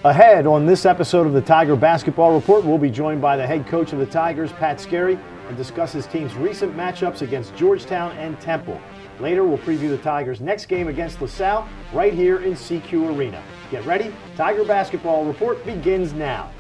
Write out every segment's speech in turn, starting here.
Ahead on this episode of the Tiger Basketball Report, we'll be joined by the head coach of the Tigers, Pat Skerry, and discuss his team's recent matchups against Georgetown and Temple. Later, we'll preview the Tigers' next game against LaSalle right here in CQ Arena. Get ready. Tiger Basketball Report begins now.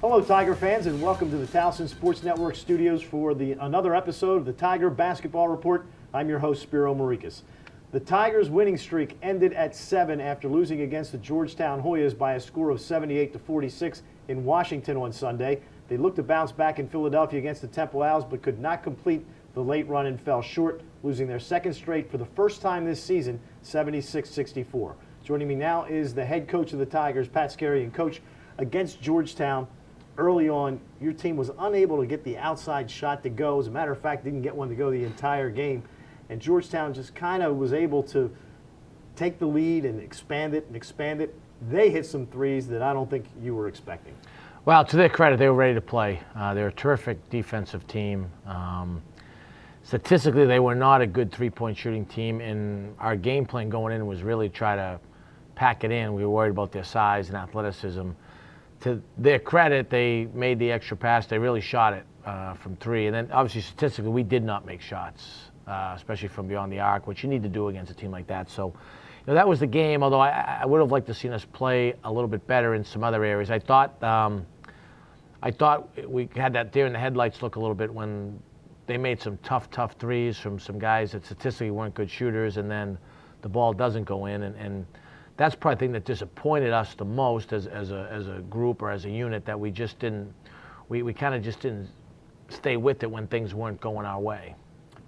Hello, Tiger fans, and welcome to the Towson Sports Network studios for another episode of the Tiger Basketball Report. I'm your host, Spiro Marikas. The Tigers' winning streak ended at 7 after losing against the Georgetown Hoyas by a score of 78-46 in Washington on Sunday. They looked to bounce back in Philadelphia against the Temple Owls, but could not complete the late run and fell short, losing their second straight for the first time this season, 76-64. Joining me now is the head coach of the Tigers, Pat Skerry, and coach, against Georgetown. Early on, your team was unable to get the outside shot to go. As a matter of fact, didn't get one to go the entire game. And Georgetown just kind of was able to take the lead and expand it. They hit some threes that I don't think you were expecting. Well, to their credit, they were ready to play. They're a terrific defensive team. Statistically, they were not a good three-point shooting team, and our game plan going in was really try to pack it in. We were worried about their size and athleticism. To their credit, they made the extra pass. They really shot it from three. And then, obviously, statistically, we did not make shots, especially from beyond the arc, which you need to do against a team like that. So, that was the game, although I would have liked to have seen us play a little bit better in some other areas. I thought we had that deer in the headlights look a little bit when they made some tough threes from some guys that statistically weren't good shooters, and then the ball doesn't go in. And that's probably the thing that disappointed us the most as a group or as a unit, that we just didn't, we kind of just didn't stay with it when things weren't going our way.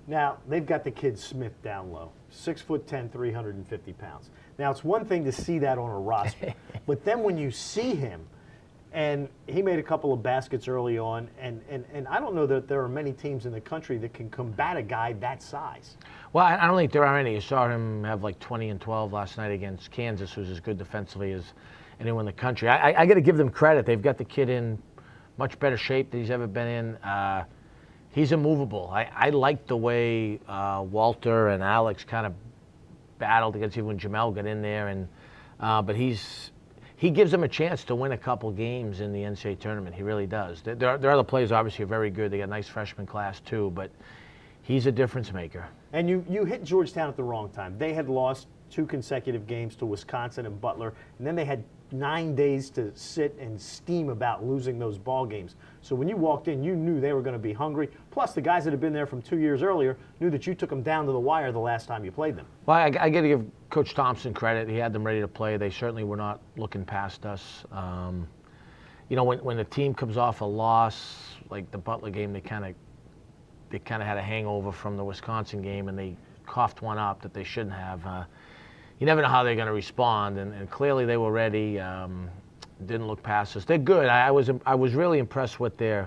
Now, they've got the kid Smith down low, 6'10", 350 pounds. Now, it's one thing to see that on a roster, but then when you see him, and he made a couple of baskets early on, and I don't know that there are many teams in the country that can combat a guy that size. Well, I don't think there are any. You saw him have like 20 and 12 last night against Kansas, who's as good defensively as anyone in the country. I got to give them credit. They've got the kid in much better shape than he's ever been in. He's immovable. I like the way Walter and Alex kind of battled against him when Jamel got in there, and but he gives them a chance to win a couple games in the NCAA tournament. He really does. There are other players obviously are very good. They got a nice freshman class too, but he's a difference maker. And you hit Georgetown at the wrong time. They had lost 2 consecutive games to Wisconsin and Butler, and then they had 9 days to sit and steam about losing those ball games. So when you walked in, you knew they were going to be hungry. Plus, the guys that had been there from 2 years earlier knew that you took them down to the wire the last time you played them. Well, I got to give Coach Thompson credit. He had them ready to play. They certainly were not looking past us. When the team comes off a loss, like the Butler game, they kind of had a hangover from the Wisconsin game, and they coughed one up that they shouldn't have. You never know how they're going to respond, and clearly they were ready. Didn't look past us. They're good. I was really impressed with the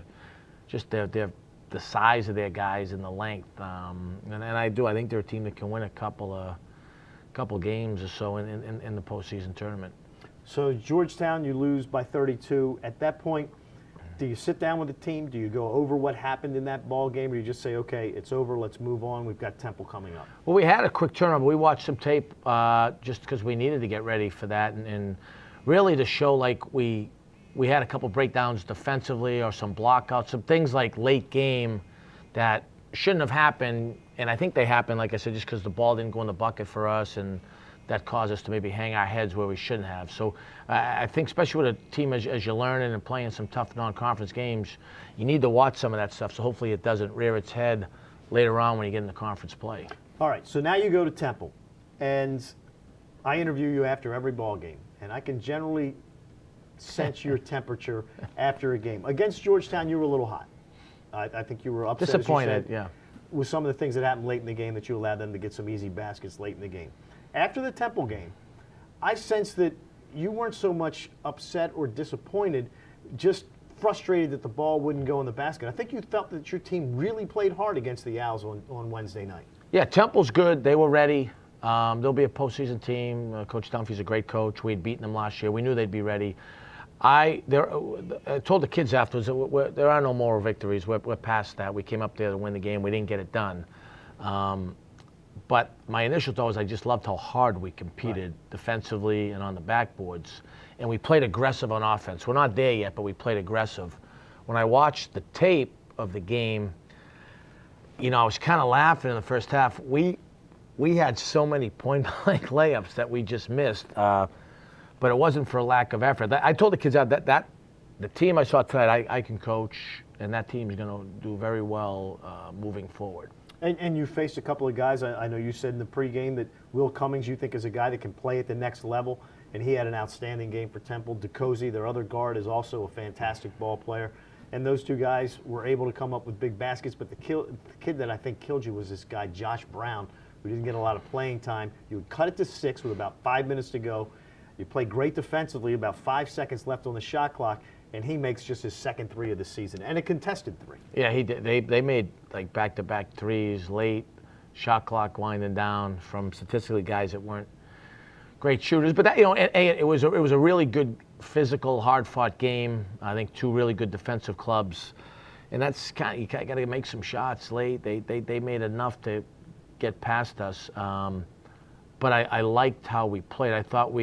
size of their guys and the length. And I think they're a team that can win a couple games or so in the postseason tournament. So Georgetown, you lose by 32. At that point, do you sit down with the team? Do you go over what happened in that ball game, or do you just say, okay, it's over, let's move on, we've got Temple coming up? Well, we had a quick turnover. We watched some tape just because we needed to get ready for that, and really to show like we had a couple breakdowns defensively or some blockouts, some things like late game that shouldn't have happened, and I think they happened, like I said, just because the ball didn't go in the bucket for us, and that caused us to maybe hang our heads where we shouldn't have. So I think especially with a team as you're learning and playing some tough non-conference games, you need to watch some of that stuff, so hopefully it doesn't rear its head later on when you get into conference play. All right, so now you go to Temple, and I interview you after every ball game, and I can generally sense your temperature after a game. Against Georgetown, you were a little hot. I think you were upset, disappointed, as you said, yeah, with some of the things that happened late in the game that you allowed them to get some easy baskets late in the game. After the Temple game, I sense that you weren't so much upset or disappointed, just frustrated that the ball wouldn't go in the basket. I think you felt that your team really played hard against the Owls on Wednesday night. Yeah, Temple's good. They were ready. They'll be a postseason team. Coach Dunphy's a great coach. We had beaten them last year. We knew they'd be ready. I told the kids afterwards that there are no moral victories. We're past that. We came up there to win the game. We didn't get it done. But my initial thought was I just loved how hard we competed defensively and on the backboards. And we played aggressive on offense. We're not there yet, but we played aggressive. When I watched the tape of the game, you know, I was kind of laughing in the first half. We had so many point-blank layups that we just missed. But it wasn't for a lack of effort. I told the kids that the team I saw tonight, I can coach, and that team is going to do very well moving forward. And you faced a couple of guys. I know you said in the pregame that Will Cummings you think is a guy that can play at the next level, and he had an outstanding game for Temple. DeCozy, their other guard, is also a fantastic ball player. And those two guys were able to come up with big baskets, but the kid that I think killed you was this guy, Josh Brown, who didn't get a lot of playing time. You would cut it to 6 with about 5 minutes to go. You played great defensively, about 5 seconds left on the shot clock, and he makes just his second 3 of the season, and a contested 3. Yeah, he did. They made like back-to-back threes late, shot clock winding down from statistically guys that weren't great shooters. But that, you know, it was a really good physical, hard-fought game. I think 2 really good defensive clubs, and that's kind of, you got to make some shots late. They made enough to get past us, but I liked how we played. I thought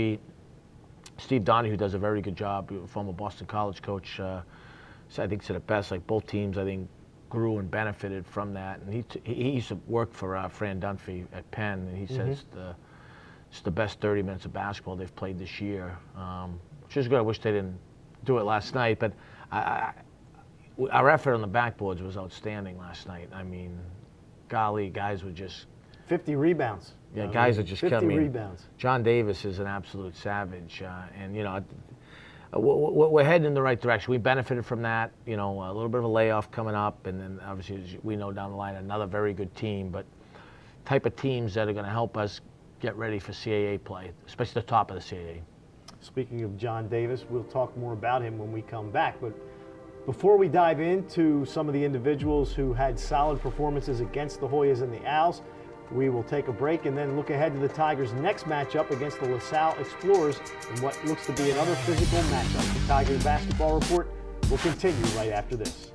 Steve Donahue does a very good job, former Boston College coach. I think said it best. Like both teams, I think grew and benefited from that. And he used to work for Fran Dunphy at Penn, and he says it's the best 30 minutes of basketball they've played this year, which is good. I wish they didn't do it last night, but our effort on the backboards was outstanding last night. I mean, golly, guys were just 50 rebounds. Yeah, guys are just 50 coming. rebounds. John Davis is an absolute savage, and you know, we're heading in the right direction. We benefited from that. You know, a little bit of a layoff coming up, and then obviously, as we know down the line, another very good team. But type of teams that are going to help us get ready for CAA play, especially the top of the CAA. Speaking of John Davis, we'll talk more about him when we come back. But before we dive into some of the individuals who had solid performances against the Hoyas and the Owls, we will take a break and then look ahead to the Tigers' next matchup against the LaSalle Explorers in what looks to be another physical matchup. The Tigers Basketball Report will continue right after this.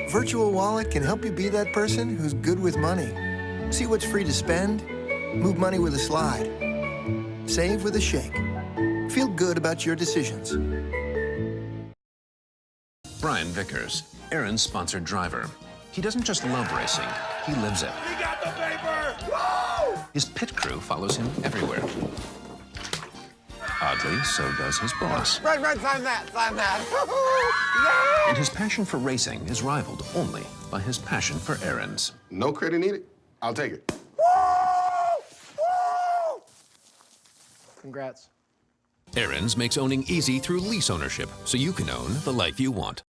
Virtual Wallet can help you be that person who's good with money. See what's free to spend, move money with a slide, save with a shake. Feel good about your decisions. Brian Vickers, Aaron's sponsored driver. He doesn't just love racing, he lives it. We got the paper! Woo! His pit crew follows him everywhere. Oddly, so does his boss. Right, sign that. And his passion for racing is rivaled only by his passion for errands. No credit needed. I'll take it. Woo! Congrats. Aaron's makes owning easy through lease ownership, so you can own the life you want.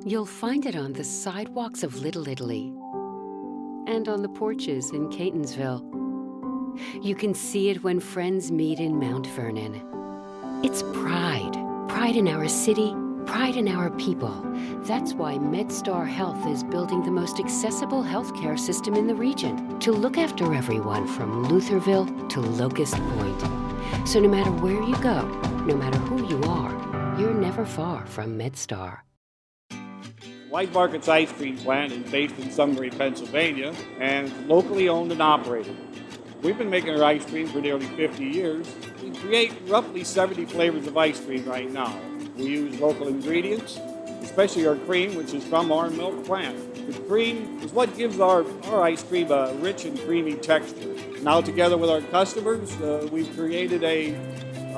You'll find it on the sidewalks of Little Italy and on the porches in Catonsville. You can see it when friends meet in Mount Vernon. It's pride. Pride in our city, pride in our people. That's why MedStar Health is building the most accessible healthcare system in the region to look after everyone from Lutherville to Locust Point. So no matter where you go, no matter who you are, you're never far from MedStar. White Market's ice cream plant is based in Sunbury, Pennsylvania, and it's locally owned and operated. We've been making our ice cream for nearly 50 years. We create roughly 70 flavors of ice cream right now. We use local ingredients, especially our cream, which is from our milk plant. The cream is what gives our ice cream a rich and creamy texture. Now, together with our customers, we've created a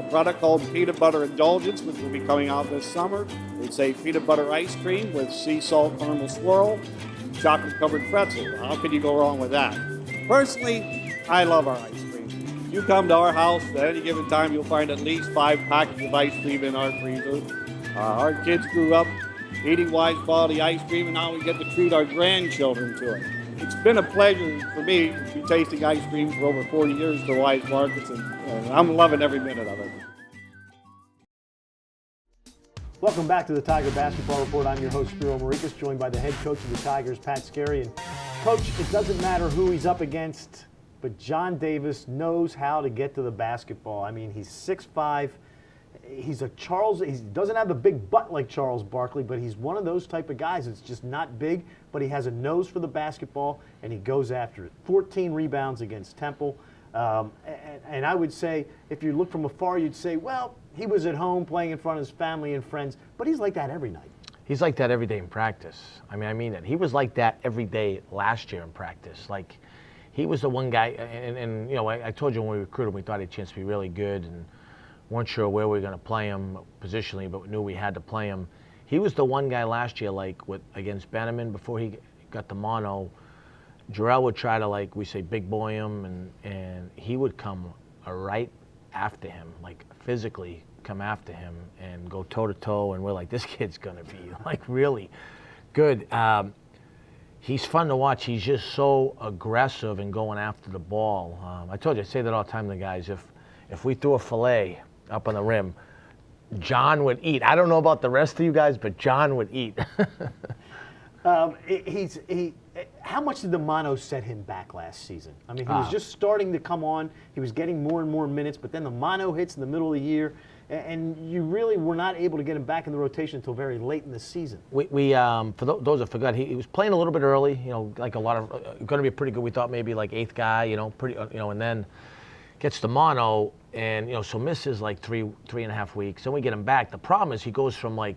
product called Peanut Butter Indulgence, which will be coming out this summer. It's a peanut butter ice cream with sea salt caramel swirl, chocolate-covered pretzel. How can you go wrong with that? Personally, I love our ice cream. You come to our house at any given time, you'll find at least 5 packets of ice cream in our freezer. Our kids grew up eating Wise quality ice cream, and now we get to treat our grandchildren to it. It's been a pleasure for me to be tasting ice cream for over 40 years to Wise Markets, and I'm loving every minute of it. Welcome back to the Tiger Basketball Report. I'm your host, Spiro Marikas, joined by the head coach of the Tigers, Pat Skerry. And Coach, it doesn't matter who he's up against, but John Davis knows how to get to the basketball. I mean, he's 6'5". He doesn't have the big butt like Charles Barkley, but he's one of those type of guys that's just not big, but he has a nose for the basketball, and he goes after it. 14 rebounds against Temple. And I would say, if you look from afar, you'd say, well, he was at home playing in front of his family and friends, but he's like that every night. He's like that every day in practice. I mean it. He was like that every day last year in practice. Like, he was the one guy, and you know, I told you when we recruited him, we thought he had a chance to be really good, and weren't sure where we were going to play him positionally, but we knew we had to play him. He was the one guy last year, like against Benjamin, before he got the mono. Jarrell would try to, like we say, big boy him, and he would come right after him, like physically come after him and go toe to toe, and we're like, this kid's going to be like really good. He's fun to watch. He's just so aggressive and going after the ball. I told you, I say that all the time to the guys. If we threw a fillet up on the rim, John would eat. I don't know about the rest of you guys, but John would eat. How much did the mono set him back last season? I mean, he was just starting to come on. He was getting more and more minutes, but then the mono hits in the middle of the year, and you really were not able to get him back in the rotation until very late in the season. We for those that forgot, he was playing a little bit early. You know, like a lot of going to be pretty good. We thought maybe like 8th guy. You know, pretty. You know, and then gets the mono, and you know, so misses like 3.5 weeks. Then we get him back. The problem is he goes from like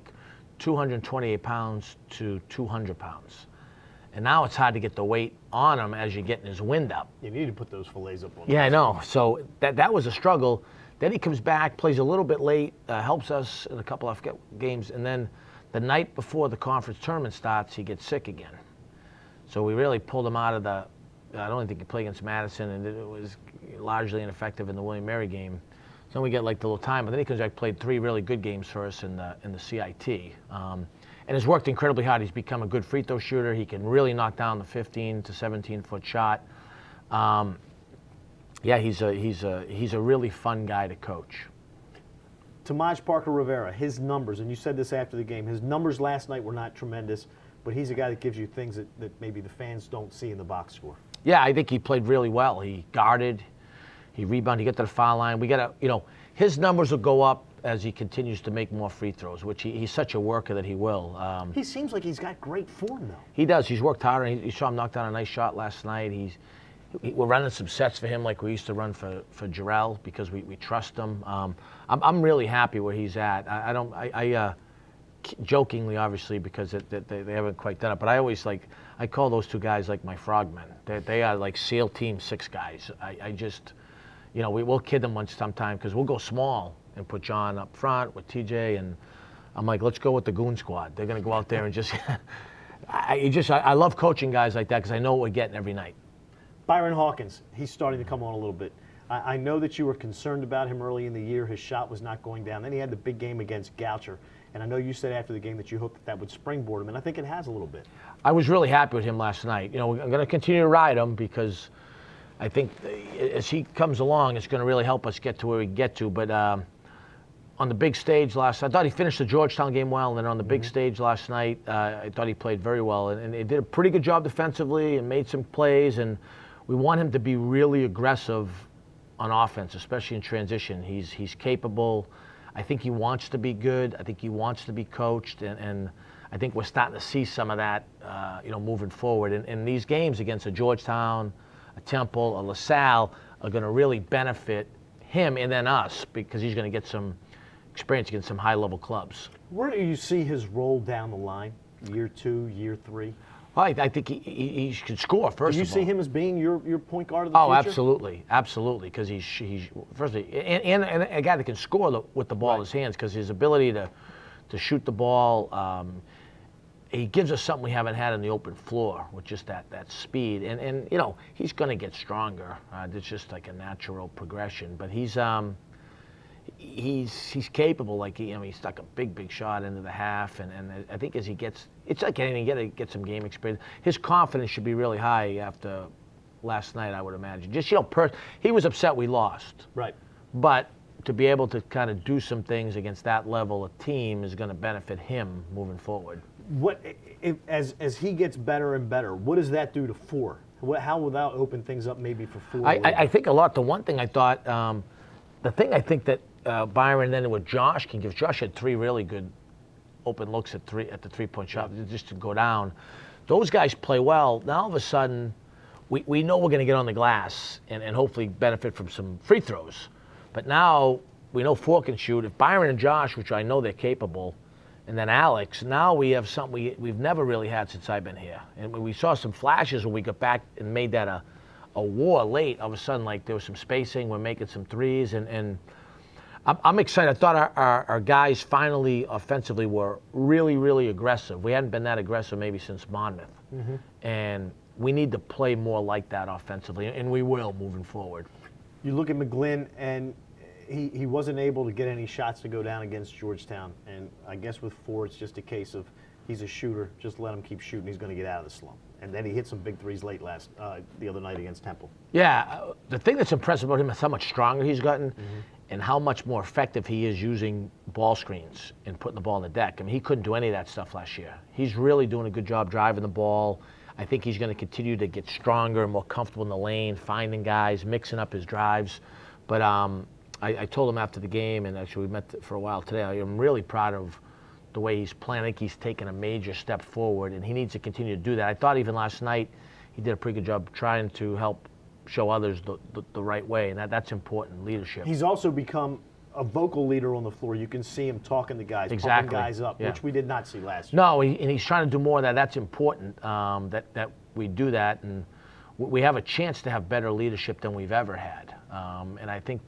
228 pounds to 200 pounds. And now it's hard to get the weight on him as you're getting his wind up. You need to put those fillets up on. Yeah, I know. So that was a struggle. Then he comes back, plays a little bit late, helps us in a couple of games, and then the night before the conference tournament starts, he gets sick again. So we really pulled him out of the. I don't think he played against Madison, and it was largely ineffective in the William Mary game. So we get like the little time, but then he comes back, played 3 really good games for us in the CIT. And has worked incredibly hard. He's become a good free throw shooter. He can really knock down the 15 to 17-foot shot. Yeah, he's a really fun guy to coach. Tamaj Parker Rivera, his numbers, and you said this after the game, his numbers last night were not tremendous, but he's a guy that gives you things that maybe the fans don't see in the box score. Yeah, I think he played really well. He guarded, he rebounded, he got to the foul line. We got to, you know, his numbers will go up as he continues to make more free throws, which he's such a worker that he will. He seems like he's got great form, though. He does. He's worked hard, and you saw him knock down a nice shot last night. We're running some sets for him like we used to run for Jarrell because we trust him. I'm really happy where he's at. I jokingly, obviously, because they haven't quite done it, but I always I call those 2 guys like my frogmen. They are like SEAL Team 6 guys. I just, you know, we'll kid them sometime because we'll go small and put John up front with TJ, and I'm like, let's go with the goon squad. They're going to go out there and just, I love coaching guys like that because I know what we're getting every night. Byron Hawkins, he's starting to come on a little bit. I know that you were concerned about him early in the year. His shot was not going down. Then he had the big game against Goucher, and I know you said after the game that you hoped that would springboard him, and I think it has a little bit. I was really happy with him last night. You know, I'm going to continue to ride him because I think as he comes along, it's going to really help us get to where we get to. But on the big stage I thought he finished the Georgetown game well, and then on the big stage last night, I thought he played very well. And he did a pretty good job defensively and made some plays, and we want him to be really aggressive on offense, especially in transition. He's capable. I think he wants to be good. I think he wants to be coached, and I think we're starting to see some of that, you know, moving forward. And these games against a Georgetown, a Temple, a LaSalle are going to really benefit him and then us because he's going to get some experience against some high-level clubs. Where do you see his role down the line? Year 2, year 3? Well, I think he can score, first of all. Do you see him as being your point guard of the future? Oh, absolutely, because he's firstly, and a guy that can score with the ball in his hands because his ability to shoot the ball, he gives us something we haven't had in the open floor, with just that speed. And you know, he's going to get stronger. It's just like a natural progression. But he's capable. Like he stuck a big shot into the half, and I think as he gets, it's like anything, you get some game experience. His confidence should be really high after last night, I would imagine. Just, you know, he was upset we lost. Right. But to be able to kind of do some things against that level of team is going to benefit him moving forward. As he gets better and better, what does that do to 4? How will that open things up maybe for 4? I think a lot. The one thing I thought, the thing I think that Byron then with Josh can give. Josh had 3 really good open looks at the 3-point shot, just to go down. Those guys play well. Now all of a sudden, we know we're going to get on the glass and hopefully benefit from some free throws. But now we know 4 can shoot. If Byron and Josh, which I know they're capable, and then Alex, now we have something we've never really had since I've been here. And we saw some flashes when we got back and made that a war late. All of a sudden, like, there was some spacing. We're making some threes, and I'm excited. I thought our guys finally offensively were really aggressive. We hadn't been that aggressive maybe since Monmouth. Mm-hmm. And we need to play more like that offensively, and we will moving forward. You look at McGlynn, and he wasn't able to get any shots to go down against Georgetown. And I guess with 4, it's just a case of he's a shooter. Just let him keep shooting. He's going to get out of the slump. And then he hit some big threes late the other night against Temple. Yeah, the thing that's impressive about him is how much stronger he's gotten, and how much more effective he is using ball screens and putting the ball on the deck. I mean, he couldn't do any of that stuff last year. He's really doing a good job driving the ball. I think he's going to continue to get stronger and more comfortable in the lane, finding guys, mixing up his drives. But I told him after the game, and actually we met for a while today, I'm really proud of the way he's playing. I think he's taken a major step forward, and he needs to continue to do that. I thought even last night he did a pretty good job trying to help show others the right way, and that's important, leadership. He's also become a vocal leader on the floor. You can see him talking to guys, pumping guys up, which we did not see last year. No, and he's trying to do more of that. That's important, that we do that, and we have a chance to have better leadership than we've ever had. And I think,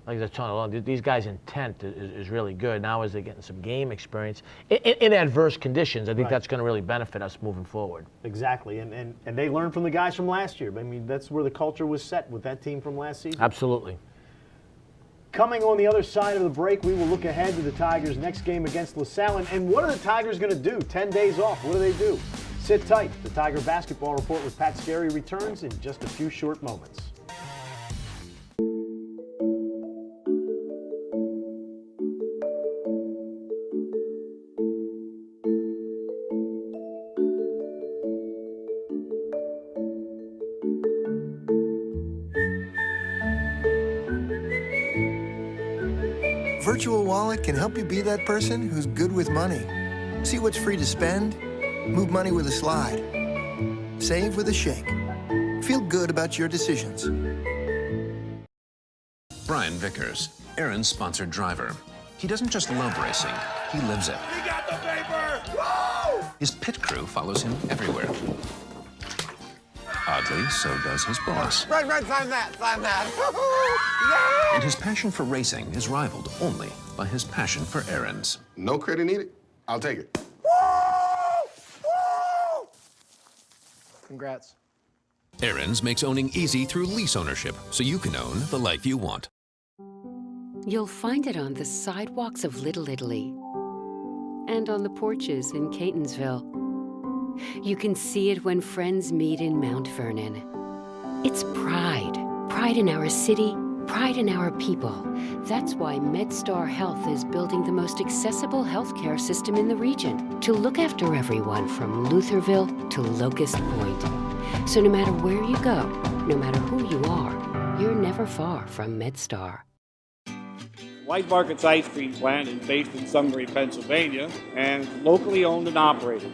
like I was telling you, these guys' intent is really good. Now as they're getting some game experience in adverse conditions, I think that's going to really benefit us moving forward. Exactly, and they learned from the guys from last year. I mean, that's where the culture was set with that team from last season. Absolutely. Coming on the other side of the break, we will look ahead to the Tigers' next game against LaSalle. And what are the Tigers going to do? 10 days off. What do they do? Sit tight. The Tiger Basketball Report with Pat Scarry returns in just a few short moments. Virtual Wallet can help you be that person who's good with money. See what's free to spend, move money with a slide, save with a shake. Feel good about your decisions. Brian Vickers, Aaron's sponsored driver. He doesn't just love racing, he lives it. We got the paper! Woo! His pit crew follows him everywhere. Oddly, so does his boss. Red, sign that. Yeah! And his passion for racing is rivaled only by his passion for errands. No credit needed. I'll take it. Woo! Congrats. Aaron's makes owning easy through lease ownership, so you can own the life you want. You'll find it on the sidewalks of Little Italy and on the porches in Catonsville. You can see it when friends meet in Mount Vernon. It's pride. Pride in our city, pride in our people. That's why MedStar Health is building the most accessible healthcare system in the region to look after everyone from Lutherville to Locust Point. So no matter where you go, no matter who you are, you're never far from MedStar. White Market's ice cream plant is based in Sunbury, Pennsylvania, and it's locally owned and operated.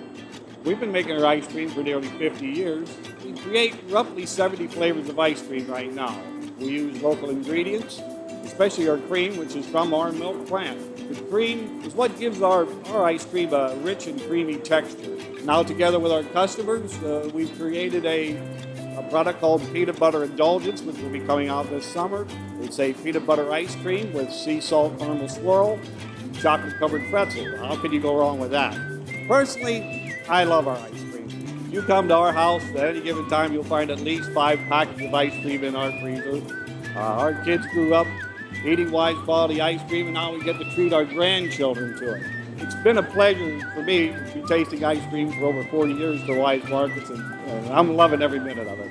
We've been making our ice cream for nearly 50 years. We create roughly 70 flavors of ice cream right now. We use local ingredients, especially our cream, which is from our milk plant. The cream is what gives our ice cream a rich and creamy texture. Now, together with our customers, we've created a product called Peanut Butter Indulgence, which will be coming out this summer. It's a peanut butter ice cream with sea salt caramel swirl and chocolate-covered pretzel. How can you go wrong with that? Personally, I love our ice cream. If you come to our house at any given time, you'll find at least 5 packages of ice cream in our freezer. Our kids grew up eating Wise quality ice cream, and now we get to treat our grandchildren to it. It's been a pleasure for me to be tasting ice cream for over 40 years to Wise Markets, and I'm loving every minute of it.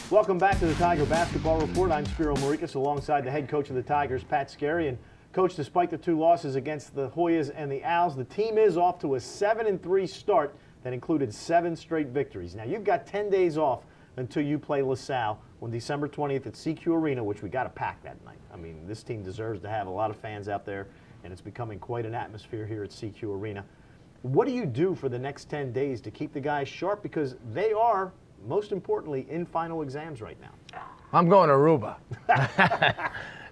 Welcome back to the Tiger Basketball Report. I'm Spiro Marikas alongside the head coach of the Tigers, Pat Scarry. And Coach, despite the 2 losses against the Hoyas and the Owls, the team is off to a 7-3 start that included 7 straight victories. Now, you've got 10 days off until you play LaSalle on December 20th at CQ Arena, which we got to pack that night. I mean, this team deserves to have a lot of fans out there, and it's becoming quite an atmosphere here at CQ Arena. What do you do for the next 10 days to keep the guys sharp? Because they are, most importantly, in final exams right now. I'm going to Aruba.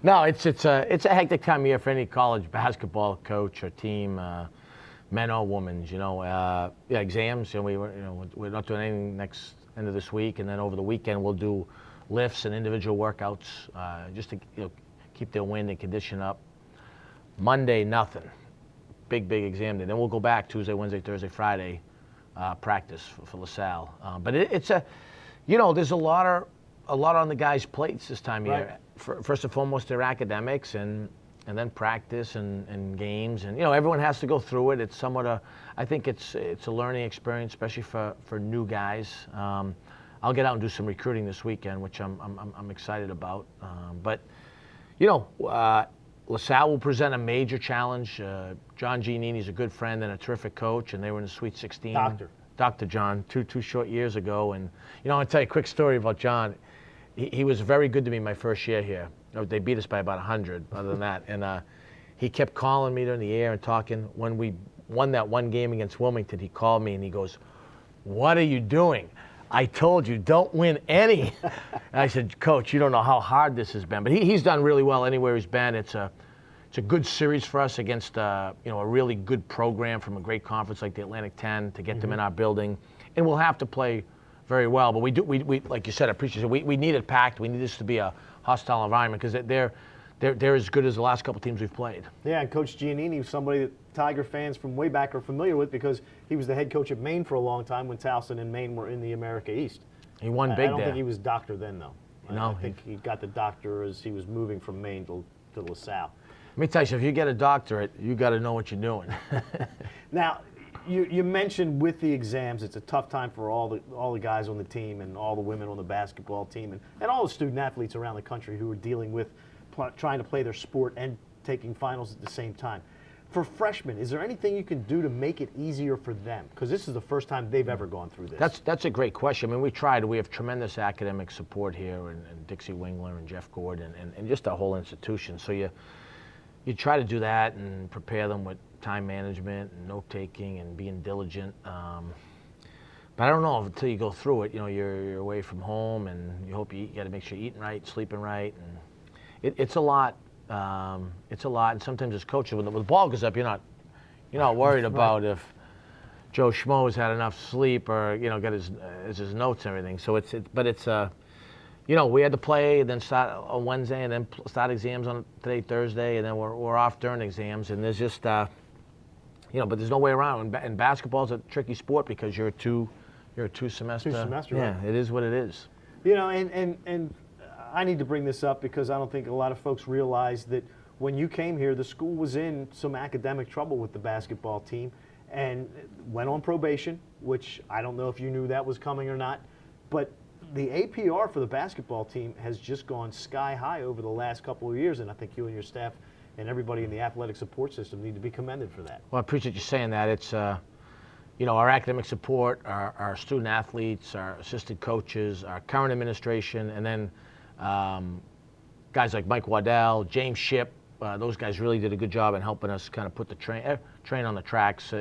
No, it's a hectic time of year for any college basketball coach or team, men or women. Exams. We're not doing anything next end of this week, and then over the weekend we'll do lifts and individual workouts just to keep their wind and condition up. Monday, nothing. Big exam day. Then we'll go back Tuesday, Wednesday, Thursday, Friday, practice for LaSalle. But there's a lot on the guys' plates this time of year. First and foremost, their academics, and then practice and games, and everyone has to go through it. It's somewhat I think it's a learning experience, especially for new guys. I'll get out and do some recruiting this weekend, which I'm excited about. But LaSalle will present a major challenge. John Giannini's a good friend and a terrific coach, and they were in the Sweet 16. Dr. John, two short years ago, and I'll tell you a quick story about John. He was very good to me my first year here. They beat us by about 100, other than that. And he kept calling me during the air and talking. When we won that one game against Wilmington, he called me and he goes, "What are you doing? I told you, don't win any." And I said, "Coach, you don't know how hard this has been." But he's done really well anywhere he's been. It's a good series for us against a really good program from a great conference like the Atlantic 10 to get them in our building. And we'll have to play very well, but we like you said, I appreciate it. We need it packed. We need this to be a hostile environment because they're as good as the last couple teams we've played. Yeah, and Coach Giannini was somebody that Tiger fans from way back are familiar with because he was the head coach at Maine for a long time when Towson and Maine were in the America East. He won big there. I don't think he was doctor then, though. No, I think he got the doctor as he was moving from Maine to LaSalle. Let me tell you, if you get a doctorate, you got to know what you're doing. Now, you mentioned with the exams, it's a tough time for all the guys on the team and all the women on the basketball team and all the student athletes around the country who are dealing with trying to play their sport and taking finals at the same time. For freshmen, is there anything you can do to make it easier for them? Because this is the first time they've ever gone through this. That's a great question. I mean, we tried. We have tremendous academic support here, and Dixie Wingler and Jeff Gordon and just our whole institution. So you try to do that and prepare them with time management and note-taking and being diligent. But I don't know, until you go through it, you're away from home and you hope you got to make sure you're eating right, sleeping right. And it's a lot. It's a lot. And sometimes as coaches, when the ball goes up, you're not worried about if Joe Schmo's had enough sleep or, got his notes and everything. So we had to play and then start on Wednesday and then start exams on today, Thursday, and then we're off during exams. And there's just, but there's no way around. And basketball's a tricky sport because you're a two semester. Yeah, right. It is what it is. And I need to bring this up because I don't think a lot of folks realize that when you came here, the school was in some academic trouble with the basketball team and went on probation, which I don't know if you knew that was coming or not, but the APR for the basketball team has just gone sky high over the last couple of years, and I think you and your staff and everybody in the athletic support system need to be commended for that. Well, I appreciate you saying that. It's, our academic support, our student athletes, our assistant coaches, our current administration, and then guys like Mike Waddell, James Shipp, those guys really did a good job in helping us kind of put the train on the tracks.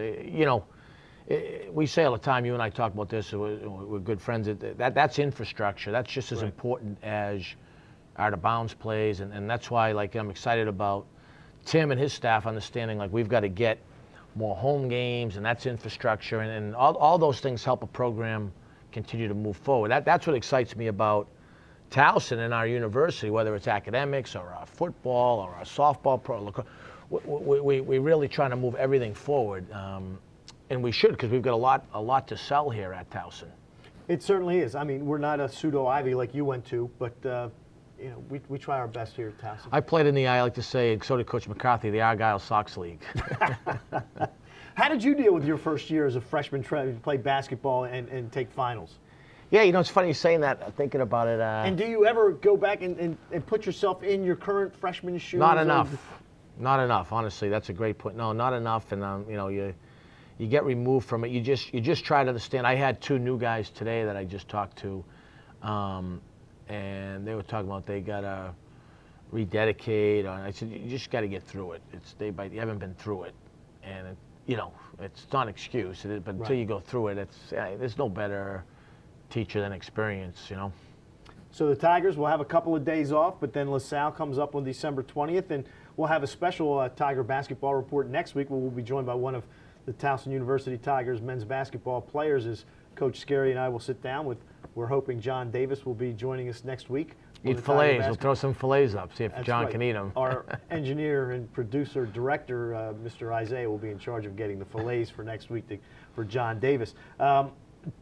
We say all the time, you and I talk about this, we're good friends, that's infrastructure. That's just as important as out-of-bounds plays, and that's why I'm excited about Tim and his staff understanding we've got to get more home games, and that's infrastructure, and all those things help a program continue to move forward. That's what excites me about Towson and our university, whether it's academics or our football or our softball pro. we really trying to move everything forward, and we should, because we've got a lot to sell here at Towson. It certainly is. I mean, we're not a pseudo Ivy like you went to, but you know, we try our best here at Towson. I played in the, I like to say, and so did Coach McCarthy, the Argyle Sox League. How did you deal with your first year as a freshman to play basketball and take finals? Yeah, you know, it's funny saying that, thinking about it. And do you ever go back and put yourself in your current freshman shoes? Not enough. Not enough, honestly. That's a great point. No, not enough. And, you know, you get removed from it. You just try to understand. I had 2 new guys today that I just talked to, and they were talking about they got to rededicate. And I said, you just got to get through it. It's day by day. You haven't been through it. And, you know, it's not an excuse. But until you go through it, there's no better teacher than experience, you know. So the Tigers will have a couple of days off, but then LaSalle comes up on December 20th, and we'll have a special Tiger basketball report next week where we'll be joined by one of the Towson University Tigers men's basketball players as Coach Scarry and I will sit down with, we're hoping John Davis will be joining us next week. Eat fillets. We'll throw some fillets up, see if John can eat them. Our engineer and producer director, Mr. Isaiah, will be in charge of getting the fillets for next week for John Davis.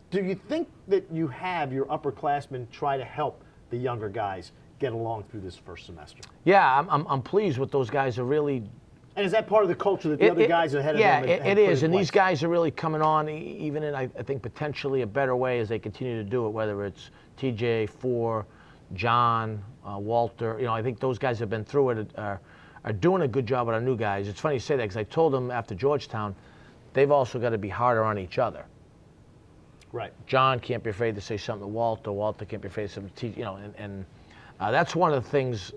Do you think that you have your upperclassmen try to help the younger guys get along through this first semester? Yeah, I'm pleased with those guys are really. And is that part of the culture that the other guys ahead of them? Yeah, it is, and these guys are really coming on, even in I think potentially a better way as they continue to do it. Whether it's TJ, John, Walter, you know, I think those guys have been through it, are doing a good job with our new guys. It's funny you say that because I told them after Georgetown, they've also got to be harder on each other. Right. John can't be afraid to say something to Walter. Walter can't be afraid to say something to, you know, and that's one of the things.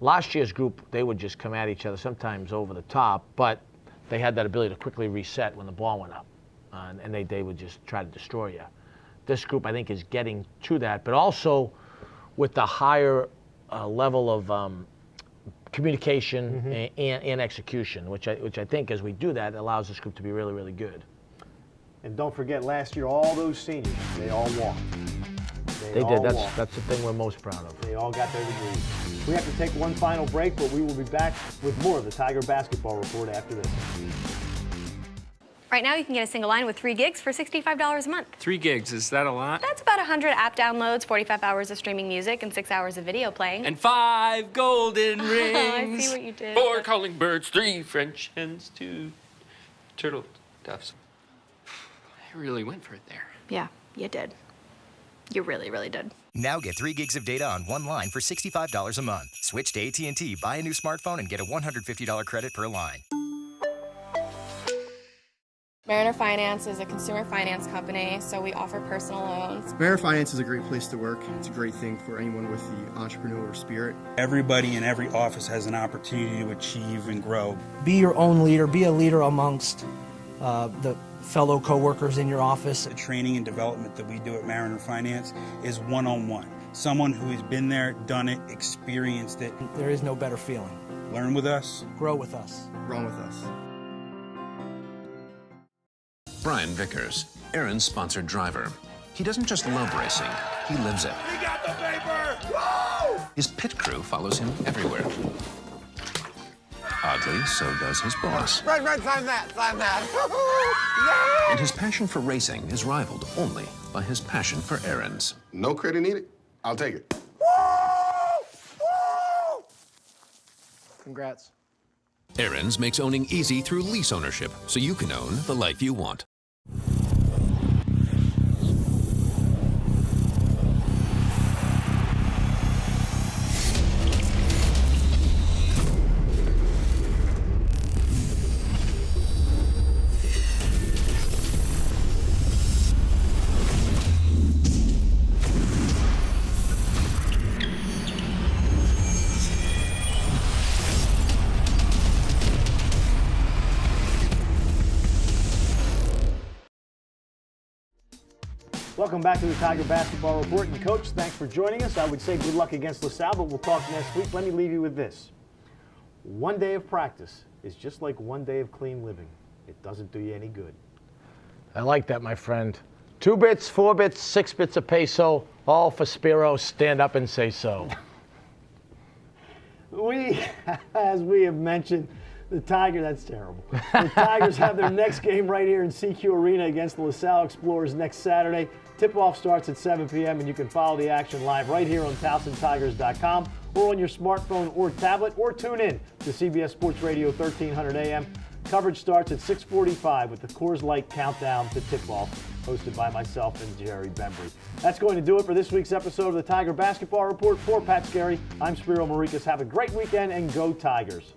Last year's group, they would just come at each other, sometimes over the top, but they had that ability to quickly reset when the ball went up, and they would just try to destroy you. This group, I think, is getting to that, but also with the higher level of communication and execution, which I think as we do that, allows this group to be really, really good. And don't forget, last year, all those seniors, they all walked. They did. That's the thing we're most proud of. They all got their degrees. We have to take one final break, but we will be back with more of the Tiger Basketball Report after this. Right now, you can get a single line with 3 gigs for $65 a month. 3 gigs, is that a lot? That's about 100 app downloads, 45 hours of streaming music, and 6 hours of video playing. And 5 golden rings. I see what you did. 4 calling birds, 3 French hens, 2 turtle doves. I really went for it there. Yeah, you did. You really, really did. Now get 3 gigs of data on one line for $65 a month. Switch to AT&T, buy a new smartphone, and get a $150 credit per line. Mariner Finance is a consumer finance company, so we offer personal loans. Mariner Finance is a great place to work. It's a great thing for anyone with the entrepreneurial spirit. Everybody in every office has an opportunity to achieve and grow. Be your own leader. Be a leader amongst the fellow coworkers in your office. The training and development that we do at Mariner Finance is one-on-one. Someone who has been there, done it, experienced it. There is no better feeling. Learn with us. Grow with us. Run with us. Brian Vickers, Aaron's sponsored driver. He doesn't just love racing, he lives it. He got the paper! Woo! His pit crew follows him everywhere. Oddly, so does his boss. Red, sign that, sign that. And his passion for racing is rivaled only by his passion for errands. No credit needed. I'll take it. Congrats. Aaron's makes owning easy through lease ownership, so you can own the life you want. Welcome back to the Tiger Basketball Report. And Coach, thanks for joining us. I would say good luck against LaSalle, but we'll talk next week. Let me leave you with this. One day of practice is just like one day of clean living. It doesn't do you any good. I like that, my friend. 2 bits, 4 bits, 6 bits of peso, all for Spiro. Stand up and say so. As we have mentioned, the Tigers have their next game right here in CQ Arena against the LaSalle Explorers next Saturday. Tip-off starts at 7 p.m. and you can follow the action live right here on TowsonTigers.com or on your smartphone or tablet, or tune in to CBS Sports Radio 1300 AM. Coverage starts at 6:45 with the Coors Light Countdown to Tip-Off, hosted by myself and Jerry Bembry. That's going to do it for this week's episode of the Tiger Basketball Report. For Pat Scarry, I'm Spiro Marikas. Have a great weekend and go Tigers.